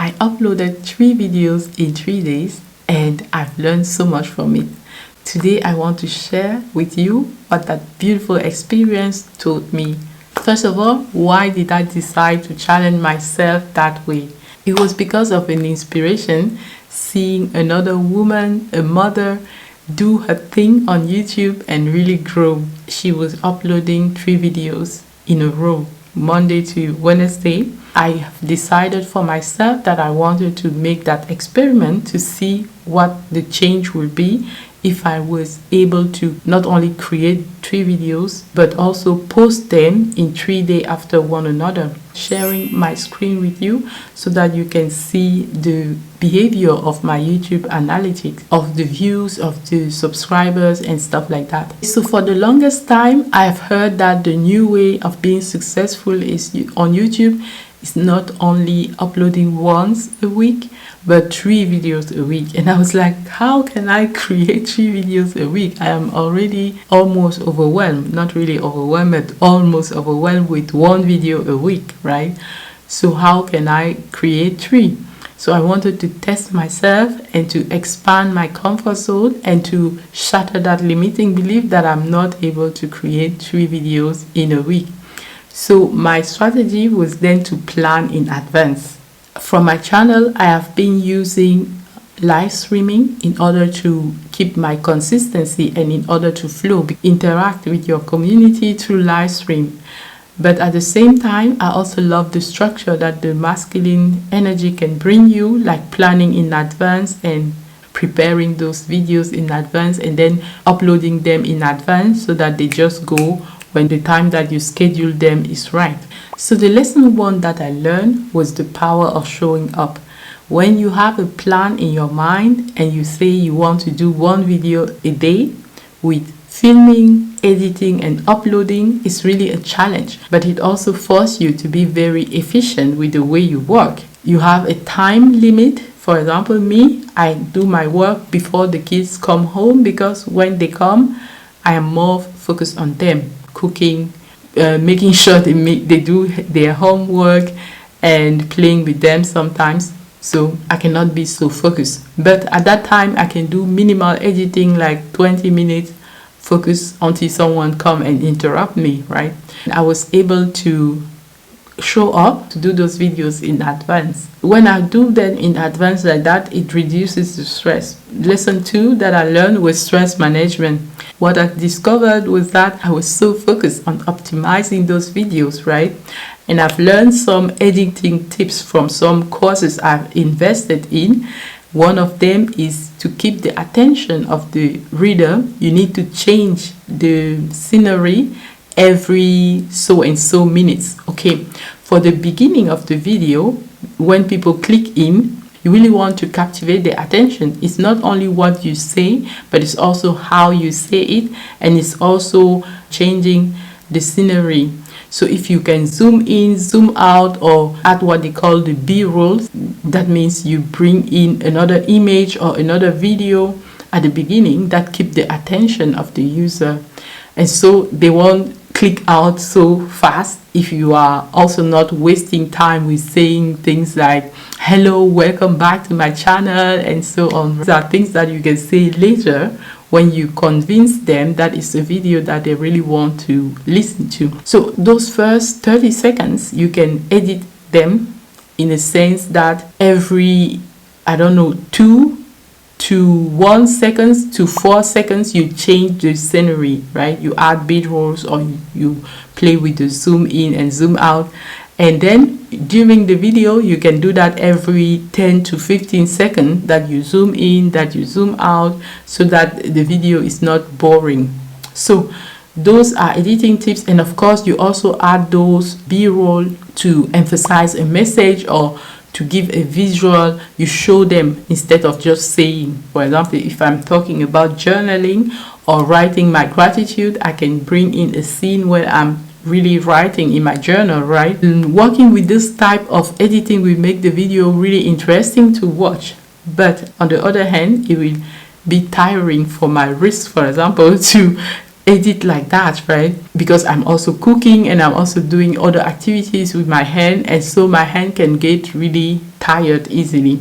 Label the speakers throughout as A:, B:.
A: I uploaded 3 videos in 3 days and I've learned so much from it. Today I want to share with you what that beautiful experience taught me. First of all, why did I decide to challenge myself that way? It was because of an inspiration, seeing another woman, a mother, do her thing on YouTube and really grow. She was uploading 3 videos in a row, Monday to Wednesday. I have decided for myself that I wanted to make that experiment to see what the change would be if I was able to not only create 3 videos but also post them in 3 days after one another, sharing my screen with you so that you can see the behavior of my YouTube analytics, of the views, of the subscribers and stuff like that. So for the longest time I've heard that the new way of being successful is on YouTube is not only uploading once a week but 3 videos a week, and I was like, how can I create 3 videos a week? I am already almost overwhelmed, not really overwhelmed but almost overwhelmed with 1 video a week, right? So how can I create 3? So I wanted to test myself and to expand my comfort zone and to shatter that limiting belief that I'm not able to create 3 videos in a week. So my strategy was then to plan in advance. From my channel, I have been using live streaming in order to keep my consistency and in order to flow, interact with your community through live stream. But at the same time, I also love the structure that the masculine energy can bring you, like planning in advance and preparing those videos in advance and then uploading them in advance so that they just go when the time that you schedule them is right. So the lesson 1 that I learned was the power of showing up. When you have a plan in your mind and you say you want to do 1 video a day with filming, editing and uploading, is really a challenge, but it also forces you to be very efficient with the way you work. You have a time limit. For example, me, I do my work before the kids come home because when they come, I am more focused on them, cooking, making sure they do their homework and playing with them sometimes. So I cannot be so focused. But at that time, I can do minimal editing, like 20 minutes focus until someone come and interrupt me, right? I was able to show up to do those videos in advance. When I do them in advance like that, it reduces the stress. Lesson 2 that I learned was stress management. What I discovered was that I was so focused on optimizing those videos, right? And I've learned some editing tips from some courses I've invested in. One of them is to keep the attention of the reader. You need to change the scenery every so and so minutes. Okay, for the beginning of the video, when people click in, you really want to captivate their attention. It's not only what you say, but it's also how you say it, and it's also changing the scenery. So if you can zoom in, zoom out, or add what they call the B-roll, that means you bring in another image or another video at the beginning that keep the attention of the user, and so they won't click out so fast if you are also not wasting time with saying things like hello, welcome back to my channel and so on. These are things that you can say later when you convince them that it's a video that they really want to listen to. So those first 30 seconds you can edit them in a sense that every, I don't know, 2 to 1 seconds to 4 seconds you change the scenery, right? You add bit rolls or you play with the zoom in and zoom out, and then during the video you can do that every 10 to 15 seconds, that you zoom in, that you zoom out, so that the video is not boring. So those are editing tips, and of course you also add those b-roll to emphasize a message or to give a visual. You show them instead of just saying. For example, if I'm talking about journaling or writing my gratitude, I can bring in a scene where I'm really writing in my journal, right? And working with this type of editing will make the video really interesting to watch. But on the other hand, it will be tiring for my wrist, for example, to edit like that, right? Because I'm also cooking and I'm also doing other activities with my hand, and so my hand can get really tired easily.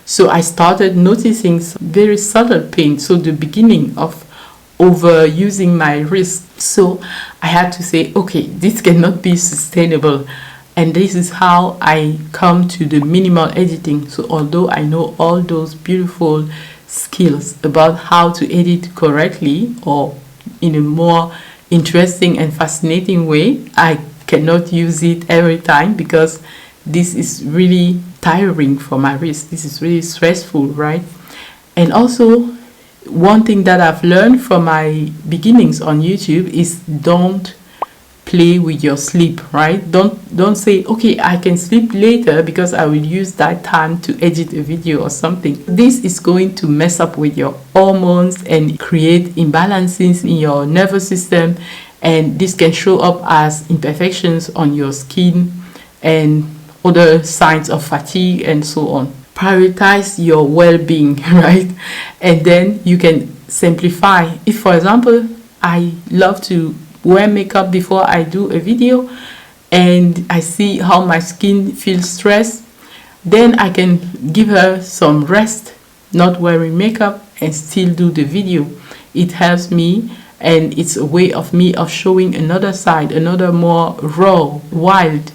A: So I started noticing some very subtle pain. So the beginning of overusing my wrist. So I had to say, okay, this cannot be sustainable. And this is how I come to the minimal editing. So although I know all those beautiful skills about how to edit correctly or in a more interesting and fascinating way, I cannot use it every time because this is really tiring for my wrist. This is really stressful, right? And also, one thing that I've learned from my beginnings on YouTube is don't play with your sleep, right? Don't say, okay, I can sleep later because I will use that time to edit a video or something. This is going to mess up with your hormones and create imbalances in your nervous system, and this can show up as imperfections on your skin and other signs of fatigue and so on. Prioritize your well-being, right? And then you can simplify. If, for example, I love to wear makeup before I do a video and I see how my skin feels stressed, then I can give her some rest, not wearing makeup, and still do the video. It helps me, and it's a way of me of showing another side, another more raw, wild,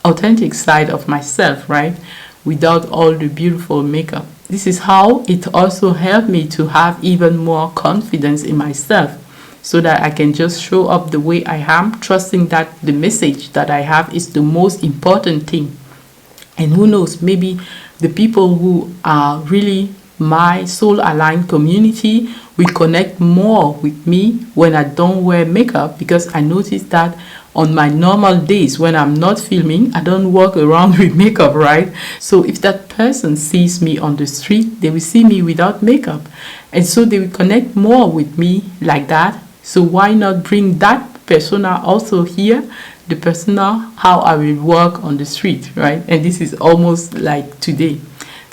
A: authentic side of myself, right? Without all the beautiful makeup. This is how it also helped me to have even more confidence in myself, so that I can just show up the way I am, trusting that the message that I have is the most important thing. And who knows, maybe the people who are really my soul aligned community will connect more with me when I don't wear makeup, because I notice that on my normal days when I'm not filming, I don't walk around with makeup, right? So if that person sees me on the street, they will see me without makeup, and so they will connect more with me like that. So why not bring that persona also here, the persona how I will walk on the street, right? And this is almost like today.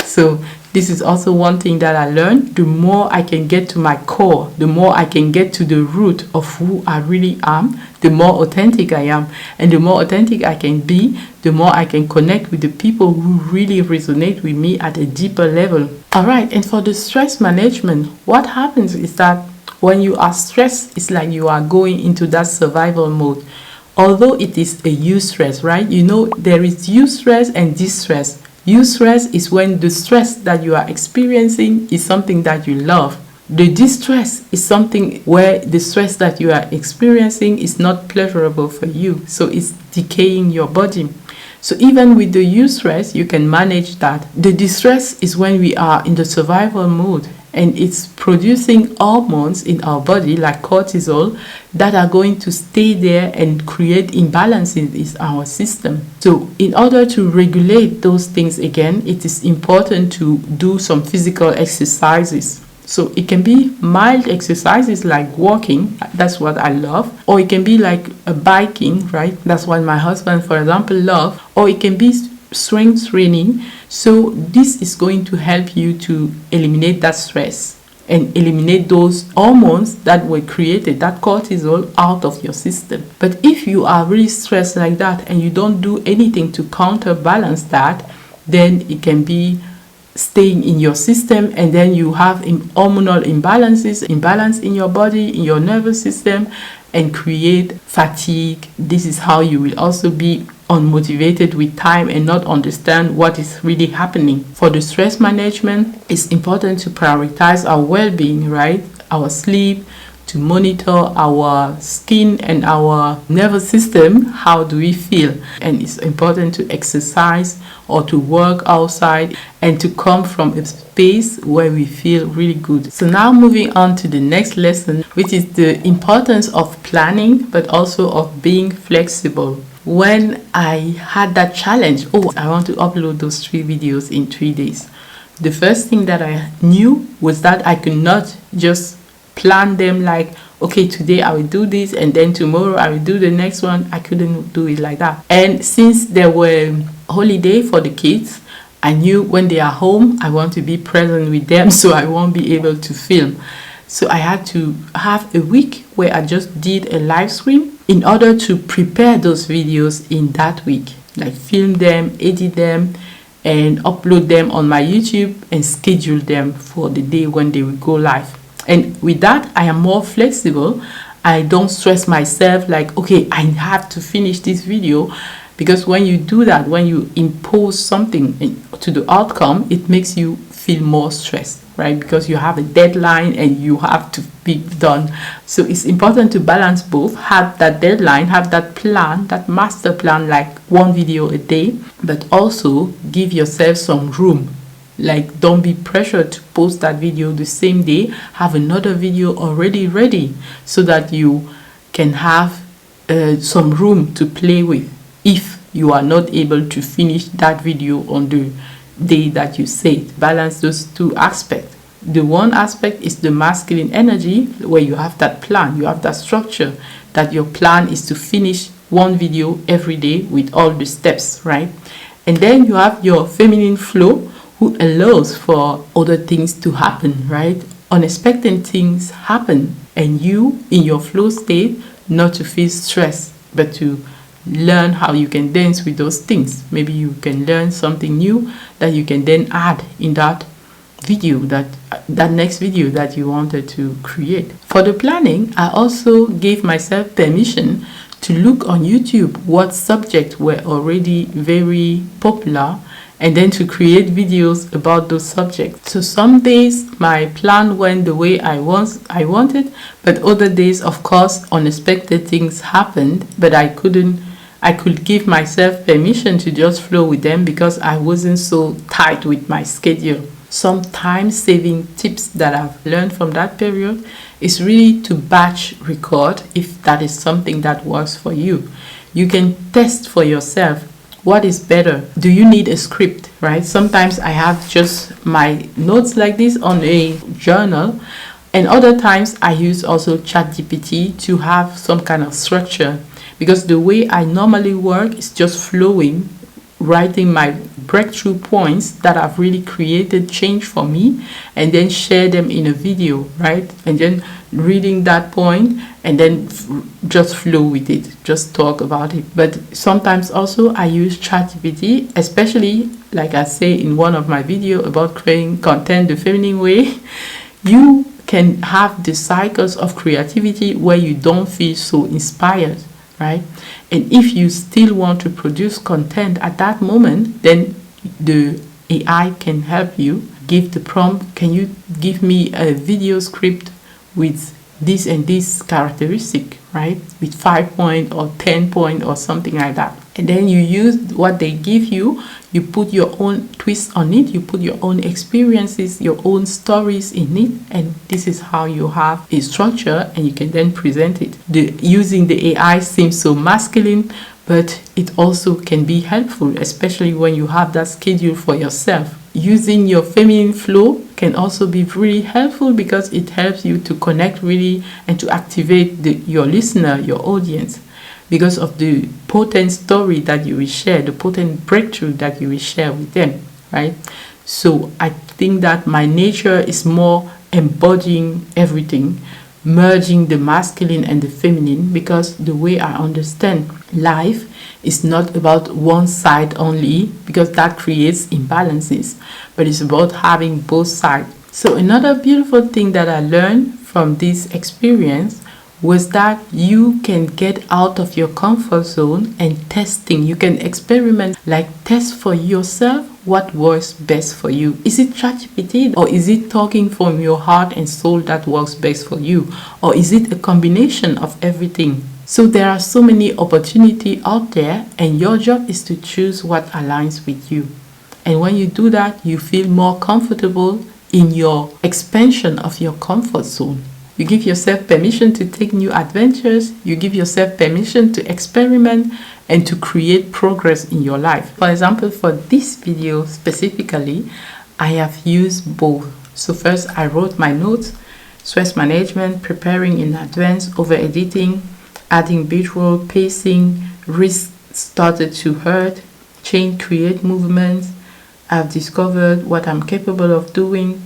A: So this is also one thing that I learned. The more I can get to my core, the more I can get to the root of who I really am, the more authentic I am. And the more authentic I can be, the more I can connect with the people who really resonate with me at a deeper level. All right, and for the stress management, what happens is that when you are stressed, it's like you are going into that survival mode. Although it is a eustress, right? You know, there is eustress and distress. Eustress is when the stress that you are experiencing is something that you love. The distress is something where the stress that you are experiencing is not pleasurable for you. So it's decaying your body. So even with the eustress, you can manage that. The distress is when we are in the survival mode, and it's producing hormones in our body like cortisol that are going to stay there and create imbalances in our system. So in order to regulate those things again, it is important to do some physical exercises. So it can be mild exercises like walking, that's what I love, or it can be like a biking, right? That's what my husband, for example, loves, or it can be strength training. So this is going to help you to eliminate that stress and eliminate those hormones that were created, that cortisol, out of your system. But if you are really stressed like that and you don't do anything to counterbalance that, then it can be staying in your system, and then you have hormonal imbalance in your body, in your nervous system, and create fatigue. This is how you will also be unmotivated with time and not understand what is really happening. For the stress management, it's important to prioritize our well-being, right? Our sleep, to monitor our skin and our nervous system. How do we feel? And it's important to exercise or to work outside and to come from a space where we feel really good. So now moving on to the next lesson, which is the importance of planning, but also of being flexible. When I had that challenge, I want to upload those 3 videos in 3 days. The first thing that I knew was that I could not just plan them like, okay, today I will do this and then tomorrow I will do the next one. I couldn't do it like that. And since there were holiday for the kids, I knew when they are home, I want to be present with them, so I won't be able to film. So I had to have a week where I just did a live stream in order to prepare those videos in that week, like film them, edit them, and upload them on my YouTube and schedule them for the day when they will go live. And with that, I am more flexible. I don't stress myself like, okay, I have to finish this video, because when you do that, when you impose something to the outcome, it makes you feel more stressed, right? Because you have a deadline and you have to be done. So it's important to balance both, have that deadline, have that plan, that master plan, like one video a day, but also give yourself some room. Like, don't be pressured to post that video the same day. Have another video already ready so that you can have some room to play with if you are not able to finish that video on the day that you said. Balance those two aspects. The one aspect is the masculine energy, where you have that plan, you have that structure, that your plan is to finish one video every day with all the steps, right? And then you have your feminine flow, who allows for other things to happen, right? Unexpected things happen, and you, in your flow state, not to feel stressed, but to learn how you can dance with those things. Maybe you can learn something new that you can then add in that video, that next video that you wanted to create. For the planning, I also gave myself permission to look on YouTube what subjects were already very popular, and then to create videos about those subjects. So some days my plan went the way I wanted, but other days, of course, unexpected things happened, but I could give myself permission to just flow with them because I wasn't so tight with my schedule. Some time-saving tips that I've learned from that period is really to batch record if that is something that works for you. You can test for yourself. What is better? Do you need a script, right? Sometimes I have just my notes like this on a journal, and other times I use also ChatGPT to have some kind of structure, because the way I normally work is just flowing, writing my breakthrough points that have really created change for me, and then share them in a video, right? And then reading that point and then just flow with it, just talk about it. But sometimes also I use ChatGPT, especially like I say in one of my videos about creating content the feminine way. You can have the cycles of creativity where you don't feel so inspired, right? And if you still want to produce content at that moment, then the AI can help you. Give the prompt, can you give me a video script with this and this characteristic, right? With 5 point or 10 point or something like that. And then you use what they give you, you put your own twist on it, you put your own experiences, your own stories in it, and this is how you have a structure, and you can then present it. Using the AI seems so masculine, but it also can be helpful, especially when you have that schedule for yourself. Using your feminine flow can also be really helpful because it helps you to connect really and to activate your listener, your audience, because of the potent story that you will share, the potent breakthrough that you will share with them, right? So I think that my nature is more embodying everything, merging the masculine and the feminine, because the way I understand life is not about one side only, because that creates imbalances, but it's about having both sides. So another beautiful thing that I learned from this experience was that you can get out of your comfort zone and testing. You can experiment, like test for yourself what works best for you. Is it ChatGPT, or is it talking from your heart and soul that works best for you? Or is it a combination of everything? So there are so many opportunities out there, and your job is to choose what aligns with you. And when you do that, you feel more comfortable in your expansion of your comfort zone. You give yourself permission to take new adventures. You give yourself permission to experiment and to create progress in your life. For example, for this video specifically, I have used both. So first I wrote my notes, stress management, preparing in advance, over editing, adding B-roll, pacing, wrist started to hurt, change, create movements. I've discovered what I'm capable of doing,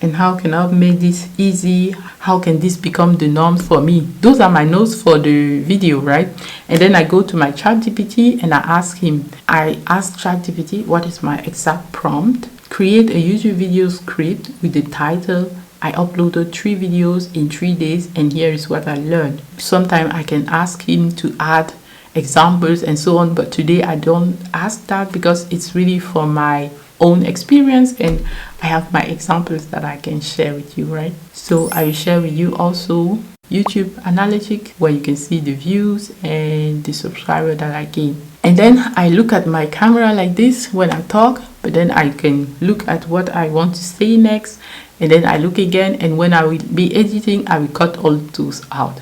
A: And how can I make this easy? How can this become the norm for me? Those are my notes for the video, right? And then I go to my ChatGPT and I ask ChatGPT, what is my exact prompt? Create a YouTube video script with the title. I uploaded 3 videos in 3 days, and here is what I learned. Sometimes I can ask him to add examples and so on, but today I don't ask that because it's really for my own experience, and I have my examples that I can share with you, right? So I will share with you also YouTube analytics, where you can see the views and the subscriber that I gain. And then I look at my camera like this when I talk, but then I can look at what I want to say next, and then I look again, and when I will be editing, I will cut all those out.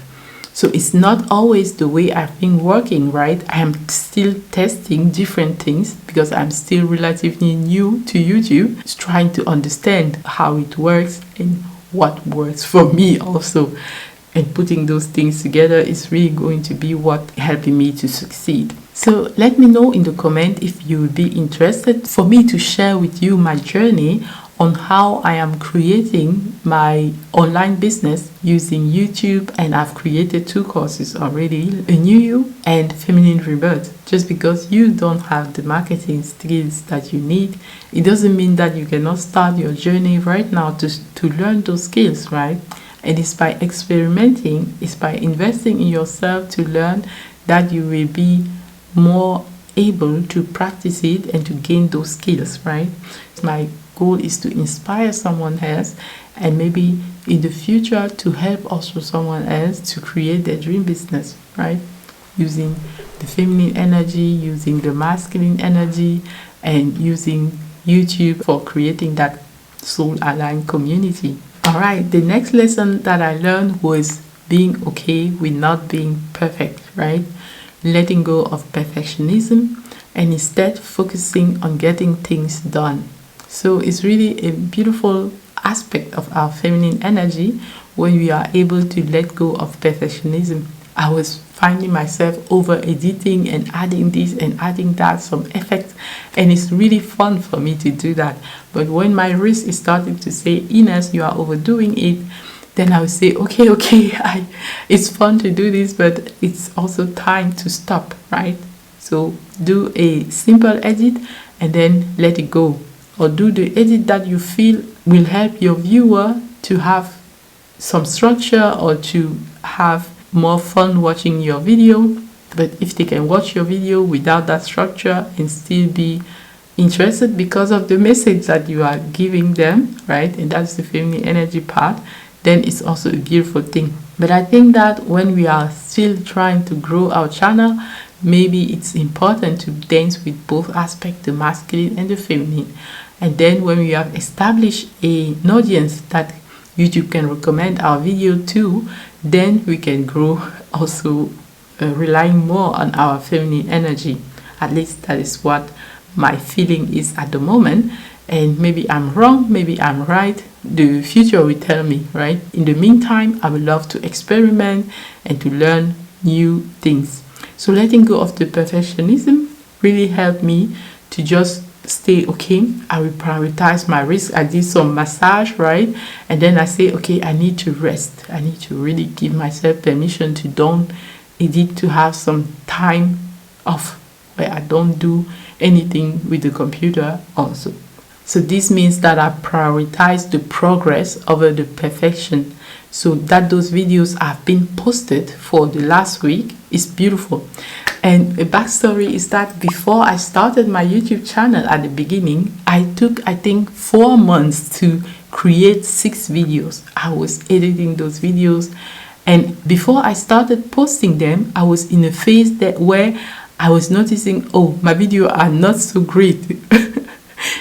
A: So it's not always the way I've been working, right? I am still testing different things because I'm still relatively new to YouTube, just trying to understand how it works and what works for me also. And putting those things together is really going to be what helping me to succeed. So let me know in the comment if you would be interested for me to share with you my journey on how I am creating my online business using YouTube, and I've created 2 courses already, A New You and Feminine Rebirth. Just because you don't have the marketing skills that you need, it doesn't mean that you cannot start your journey right now to learn those skills, right? And it's by experimenting, it's by investing in yourself to learn that you will be more able to practice it and to gain those skills, right? My goal is to inspire someone else, and maybe in the future to help also someone else to create their dream business, right? Using the feminine energy, using the masculine energy, and using YouTube for creating that soul-aligned community. All right, the next lesson that I learned was being okay with not being perfect, right? Letting go of perfectionism and instead focusing on getting things done. So it's really a beautiful aspect of our feminine energy when we are able to let go of perfectionism. I was finding myself over editing and adding this and adding that, some effects, and it's really fun for me to do that. But when my wrist is starting to say, Inès, you are overdoing it, then I will say, okay, it's fun to do this, but it's also time to stop, right? So do a simple edit and then let it go. Or do the edit that you feel will help your viewer to have some structure or to have more fun watching your video. But if they can watch your video without that structure and still be interested because of the message that you are giving them, right? And that's the feminine energy part, then it's also a beautiful thing. But I think that when we are still trying to grow our channel, maybe it's important to dance with both aspects, the masculine and the feminine. And then when we have established an audience that YouTube can recommend our video to, then we can grow also relying more on our feminine energy. At least that is what my feeling is at the moment. And maybe I'm wrong, maybe I'm right. The future will tell me, right? In the meantime, I would love to experiment and to learn new things. So letting go of the perfectionism really helped me to just stay okay. I will prioritize my risk. I did some massage, right? And then I say, okay, I need to rest. I need to really give myself permission to don't edit, to have some time off where I don't do anything with the computer also. So this means that I prioritize the progress over the perfection. So that those videos have been posted for the last week is beautiful. And a backstory is that before I started my YouTube channel at the beginning, I took, I think, 4 months to create 6 videos. I was editing those videos. And before I started posting them, I was in a phase where I was noticing, oh, my videos are not so great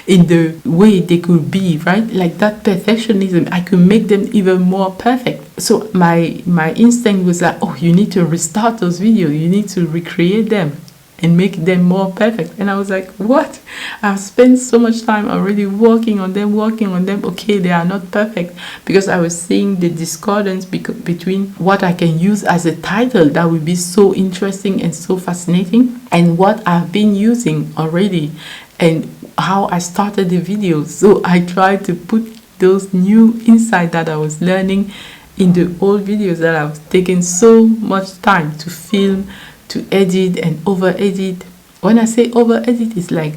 A: in the way they could be, right? Like that perfectionism, I could make them even more perfect. So my instinct was like, oh, you need to restart those videos. You need to recreate them and make them more perfect. And I was like, what? I've spent so much time already working on them. Okay, they are not perfect, because I was seeing the discordance between what I can use as a title that would be so interesting and so fascinating and what I've been using already and how I started the videos. So I tried to put those new insight that I was learning in the old videos that I was taking so much time to film, to edit and over edit. When I say over edit, it's like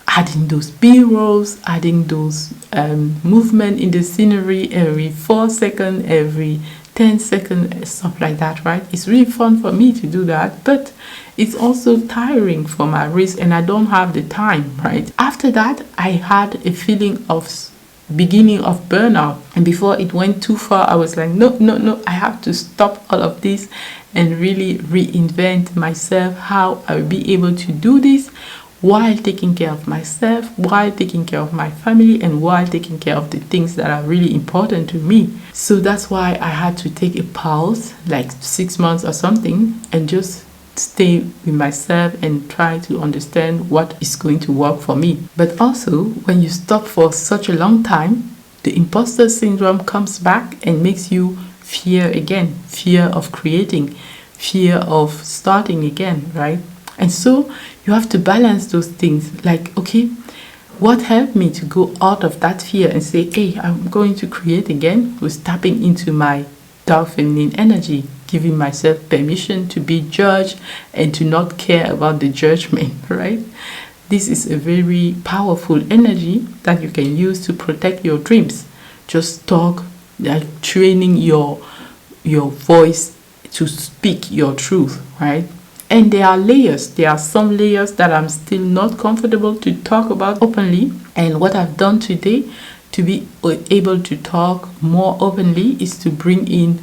A: adding those B-rolls, adding those movement in the scenery every 4 seconds, every 10 seconds, stuff like that, right? It's really fun for me to do that, but it's also tiring for my wrist and I don't have the time, right? After that, I had a feeling of beginning of burnout, and before it went too far, I was like, no, I have to stop all of this and really reinvent myself, how I will be able to do this while taking care of myself, while taking care of my family, and while taking care of the things that are really important to me. So that's why I had to take a pause, like 6 months or something, and just stay with myself and try to understand what is going to work for me. But also, when you stop for such a long time, the imposter syndrome comes back and makes you fear again, fear of creating, fear of starting again, right? And so you have to balance those things, like, okay, what helped me to go out of that fear and say, hey, I'm going to create again, was tapping into my dark feminine energy, giving myself permission to be judged and to not care about the judgment, right? This is a very powerful energy that you can use to protect your dreams. Just talk, like training your voice to speak your truth, right? And there are layers. There are some layers that I'm still not comfortable to talk about openly. And what I've done today to be able to talk more openly is to bring in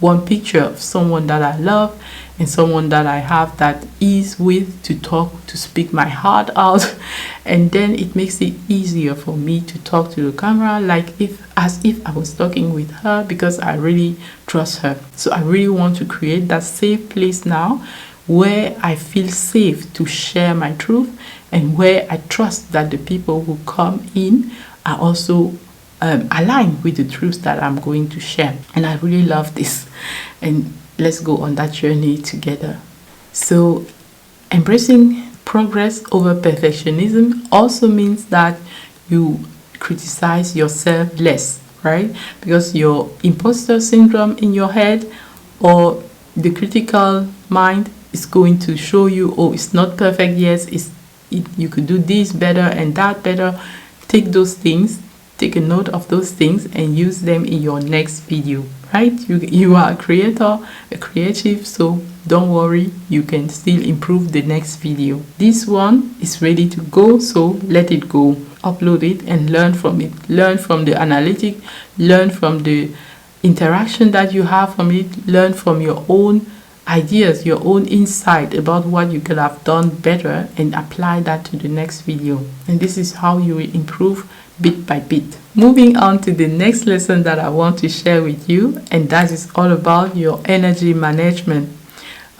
A: one picture of someone that I love and someone that I have that ease with to talk, to speak my heart out. And then it makes it easier for me to talk to the camera, like as if I was talking with her, because I really trust her. So I really want to create that safe place now where I feel safe to share my truth and where I trust that the people who come in are also aligned with the truths that I'm going to share. And I really love this. And let's go on that journey together. So embracing progress over perfectionism also means that you criticize yourself less, right? Because your imposter syndrome in your head or the critical mind is going to show you, oh, it's not perfect yet, you could do this better and that better. Take those things, take a note of those things and use them in your next video, right? You are a creator, a creative, so don't worry, you can still improve the next video. This one is ready to go, so let it go. Upload it and learn from it. Learn from the analytic, learn from the interaction that you have from it, learn from your own ideas, your own insight about what you could have done better, and apply that to the next video. And this is how you will improve bit by bit. Moving on to the next lesson that I want to share with you, and that is all about your energy management.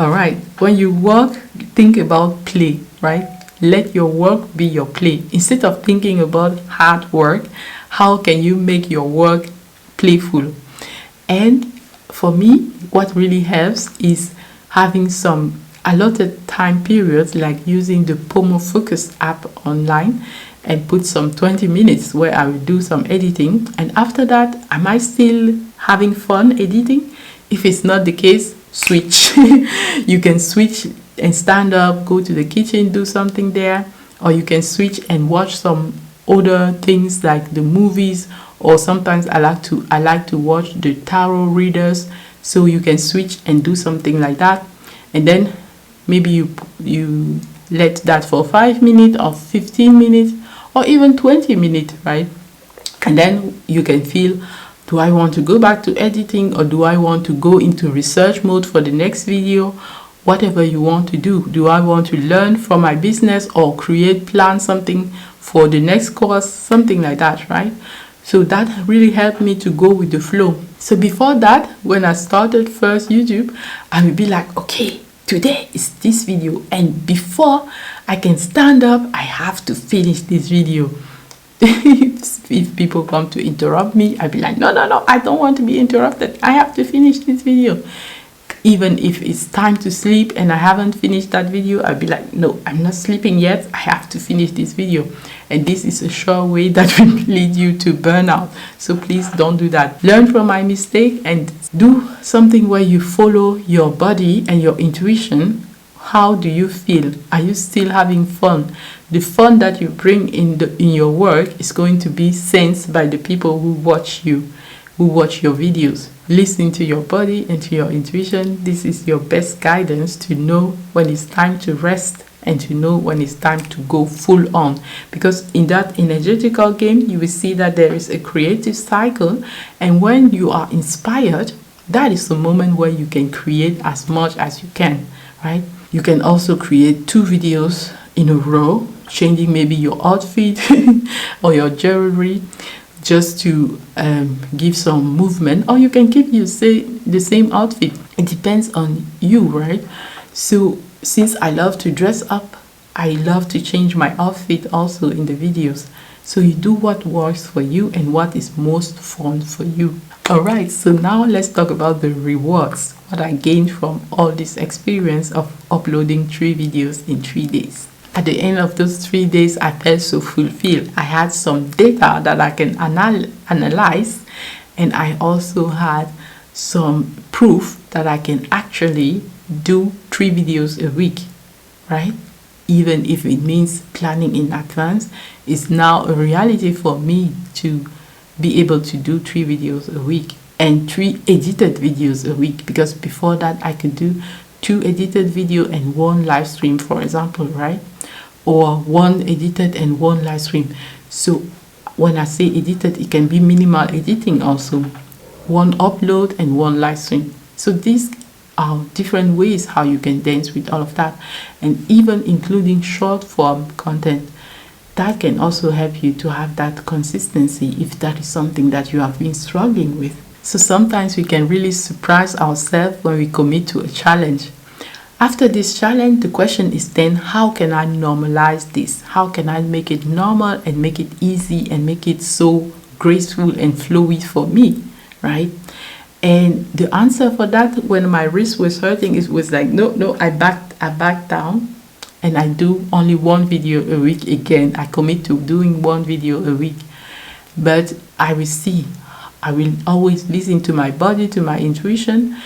A: All right, when you work, think about play, right? Let your work be your play. Instead of thinking about hard work, how can you make your work playful? And for me, what really helps is having some allotted time periods, like using the Pomo Focus app online, and put some 20 minutes where I will do some editing. And after that, am I still having fun editing? If it's not the case, switch. You can switch and stand up, go to the kitchen, do something there, or you can switch and watch some other things like the movies, or sometimes I like to watch the tarot readers. So you can switch and do something like that, and then maybe you let that for 5 minutes or 15 minutes or even 20 minutes, right? And then you can feel, do I want to go back to editing, or do I want to go into research mode for the next video? Whatever you want to do. Do I want to learn from my business or plan something for the next course, something like that, right? So that really helped me to go with the flow. So before that, when I started first YouTube, I would be like, okay, today is this video, and before I can stand up, I have to finish this video. If people come to interrupt me, I'd be like, no, I don't want to be interrupted. I have to finish this video. Even if it's time to sleep and I haven't finished that video, I'll be like, no, I'm not sleeping yet. I have to finish this video. And this is a sure way that will lead you to burnout. So please don't do that. Learn from my mistake and do something where you follow your body and your intuition. How do you feel? Are you still having fun? The fun that you bring in your work is going to be sensed by the people who watch you, who watch your videos. Listen to your body and to your intuition. This is your best guidance to know when it's time to rest and to know when it's time to go full on. Because in that energetical game, you will see that there is a creative cycle. And when you are inspired, that is the moment where you can create as much as you can, right? You can also create 2 videos in a row, changing maybe your outfit or your jewelry, just to give some movement, or you can keep the same outfit. It depends on you, right? So since I love to dress up, I love to change my outfit also in the videos. So you do what works for you and what is most fun for you. All right, so now let's talk about the rewards, what I gained from all this experience of uploading 3 videos in 3 days. At the end of those 3 days, I felt so fulfilled. I had some data that I can analyze, and I also had some proof that I can actually do 3 videos a week, right? Even if it means planning in advance, it's now a reality for me to be able to do 3 videos a week and 3 edited videos a week, because before that I could do 2 edited video and 1 live stream, for example, right? Or 1 edited and 1 live stream. So when I say edited, it can be minimal editing also, 1 upload and 1 live stream. So these are different ways how you can dance with all of that, and even including short form content. That can also help you to have that consistency if that is something that you have been struggling with. So sometimes we can really surprise ourselves when we commit to a challenge. After this challenge, the question is then, how can I normalize this? How can I make it normal and make it easy and make it so graceful and flowy for me, right? And the answer for that, when my wrist was hurting, it was like, no, I backed down, and I do only 1 video a week again. I commit to doing 1 video a week. But I will always listen to my body, to my intuition,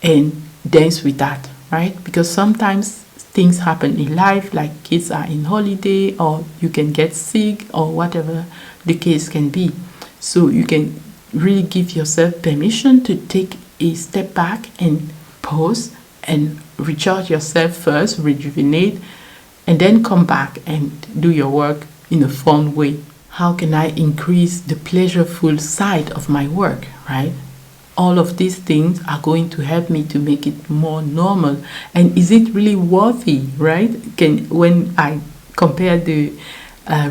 A: and dance with that, right? Because sometimes things happen in life, like kids are in holiday, or you can get sick, or whatever the case can be. So you can really give yourself permission to take a step back and pause and recharge yourself first, rejuvenate, and then come back and do your work in a fun way. How can I increase the pleasureful side of my work, right? All of these things are going to help me to make it more normal. And is it really worthy, right? When I compare the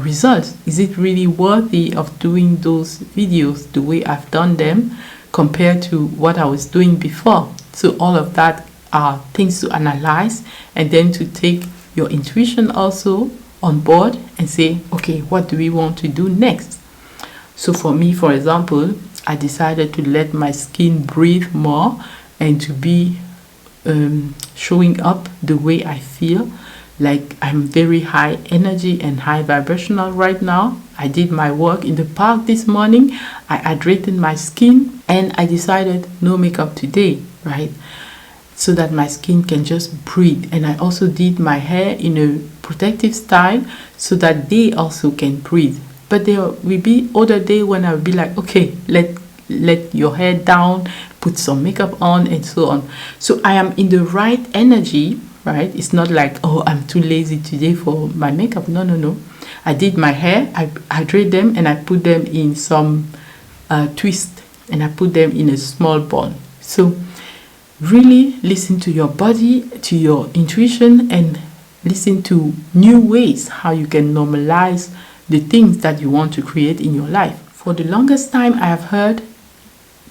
A: results, is it really worthy of doing those videos the way I've done them compared to what I was doing before? So all of that are things to analyze, and then to take your intuition also on board and say, okay, what do we want to do next? So for me, for example, I decided to let my skin breathe more and to be showing up the way I feel. Like I'm very high energy and high vibrational right now. I did my work in the park this morning. I hydrated my skin, and I decided no makeup today, right? So that my skin can just breathe. And I also did my hair in a protective style so that they also can breathe. But there will be other day when I will be like, okay, let your hair down, put some makeup on, and so on. So I am in the right energy, right? It's not like, oh, I'm too lazy today for my makeup. No. I did my hair, I hydrate them, and I put them in some twist, and I put them in a small ball. So really listen to your body, to your intuition, and listen to new ways how you can normalize the things that you want to create in your life. For the longest time, I have heard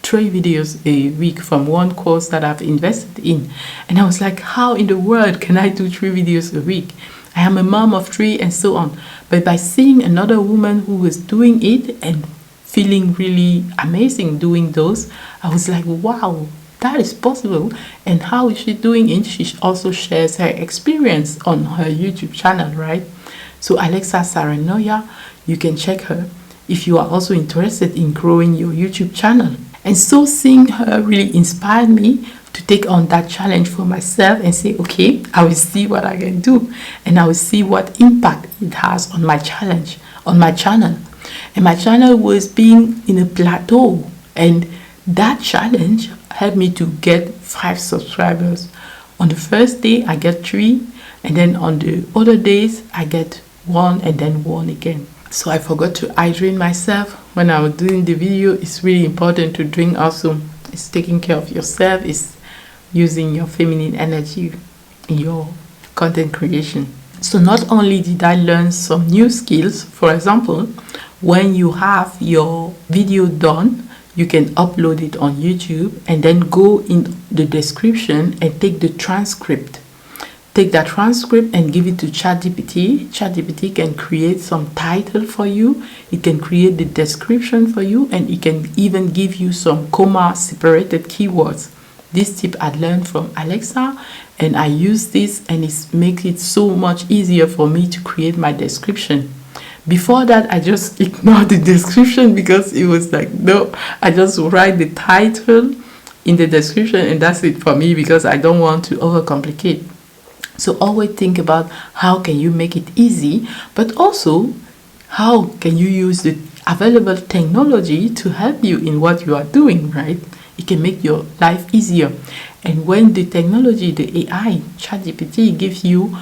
A: 3 videos a week from one course that I've invested in. And I was like, how in the world can I do 3 videos a week? I am a mom of 3 and so on. But by seeing another woman who was doing it and feeling really amazing doing those, I was like, wow, that is possible. And how is she doing it? She also shares her experience on her YouTube channel, right? So Alexa Saranoya, you can check her if you are also interested in growing your YouTube channel. And so seeing her really inspired me to take on that challenge for myself and say, okay, I will see what I can do, and I will see what impact it has on my challenge, on my channel. And my channel was being in a plateau, and that challenge helped me to get 5 subscribers. On the first day I get 3, and then on the other days I get 1 and then 1 again. So I forgot to hydrate myself when I was doing the video. It's really important to drink also. It's taking care of yourself. It's using your feminine energy in your content creation. So not only did I learn some new skills, for example, when you have your video done, you can upload it on YouTube and then go in the description and take the transcript. Take that transcript and give it to ChatGPT. ChatGPT can create some title for you. It can create the description for you, and it can even give you some comma separated keywords. This tip I learned from Alexa, and I use this, and it makes it so much easier for me to create my description. Before that, I just ignored the description because it was like, no, I just write the title in the description and that's it for me, because I don't want to overcomplicate. So always think about how can you make it easy, but also how can you use the available technology to help you in what you are doing, right? It can make your life easier. And when the technology, the AI, ChatGPT gives you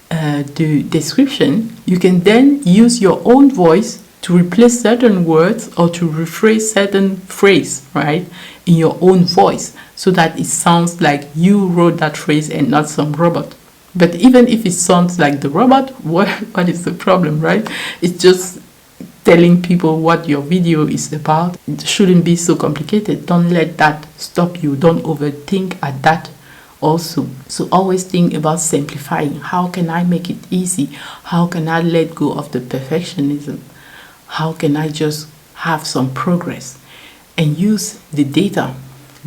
A: the description, you can then use your own voice to replace certain words or to rephrase certain phrase, right, in your own voice, so that it sounds like you wrote that phrase and not some robot. But even if it sounds like the robot, what is the problem, right? It's just telling people what your video is about. It shouldn't be so complicated. Don't let that stop you. Don't overthink at that also. So always think about simplifying. How can I make it easy? How can I let go of the perfectionism? How can I just have some progress? And use the data.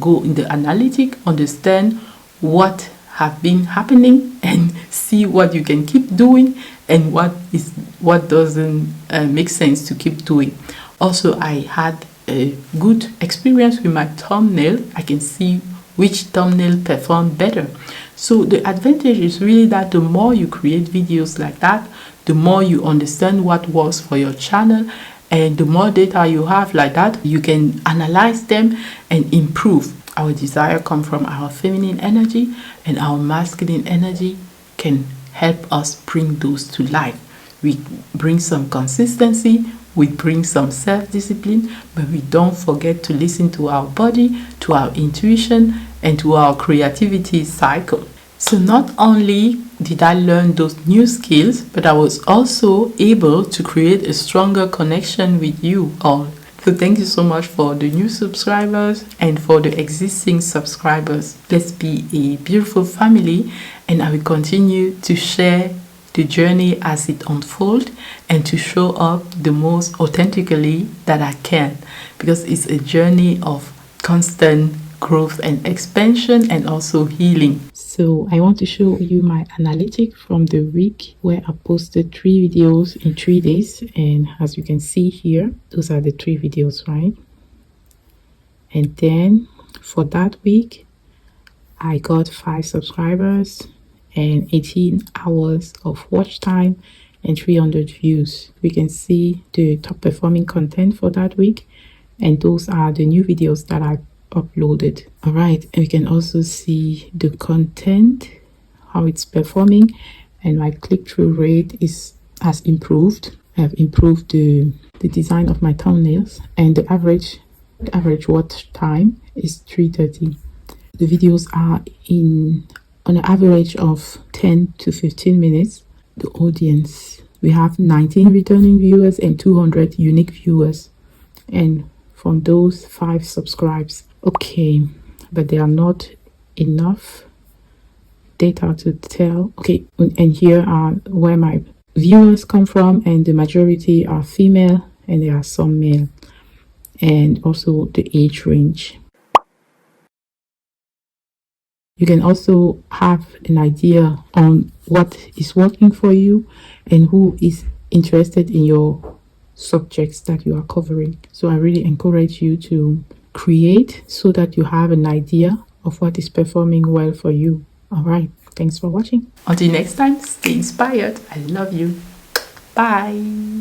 A: Go in the analytic, understand what have been happening, and see what you can keep doing and what doesn't make sense to keep doing. Also, I had a good experience with my thumbnail. I can see which thumbnail performed better. So the advantage is really that the more you create videos like that, the more you understand what works for your channel, and the more data you have like that, you can analyze them and improve. Our desire comes from our feminine energy, and our masculine energy can help us bring those to life. We bring some consistency, we bring some self-discipline, but we don't forget to listen to our body, to our intuition, and to our creativity cycle. So not only did I learn those new skills, but I was also able to create a stronger connection with you all. So thank you so much for the new subscribers and for the existing subscribers. Let's be a beautiful family, and I will continue to share the journey as it unfolds and to show up the most authentically that I can, because it's a journey of constant growth and expansion and also healing. So I want to show you my analytic from the week where I posted 3 videos in 3 days, and as you can see here, those are the 3 videos, right? And then for that week I got 5 subscribers and 18 hours of watch time and 300 views. We can see the top performing content for that week, and those are the new videos that I uploaded. All right, and we can also see the content, how it's performing, and my click-through rate has improved. I've improved the design of my thumbnails, and the average watch time is 3:30. The videos are on an average of 10 to 15 minutes. The audience, we have 19 returning viewers and 200 unique viewers, and from those 5 subscribes. Okay, but they are not enough data to tell. Okay, and here are where my viewers come from, and the majority are female and there are some male, and also the age range. You can also have an idea on what is working for you and who is interested in your subjects that you are covering. So I really encourage you to create so that you have an idea of what is performing well for you. All right. Thanks for watching. Until next time, stay inspired. I love you. Bye.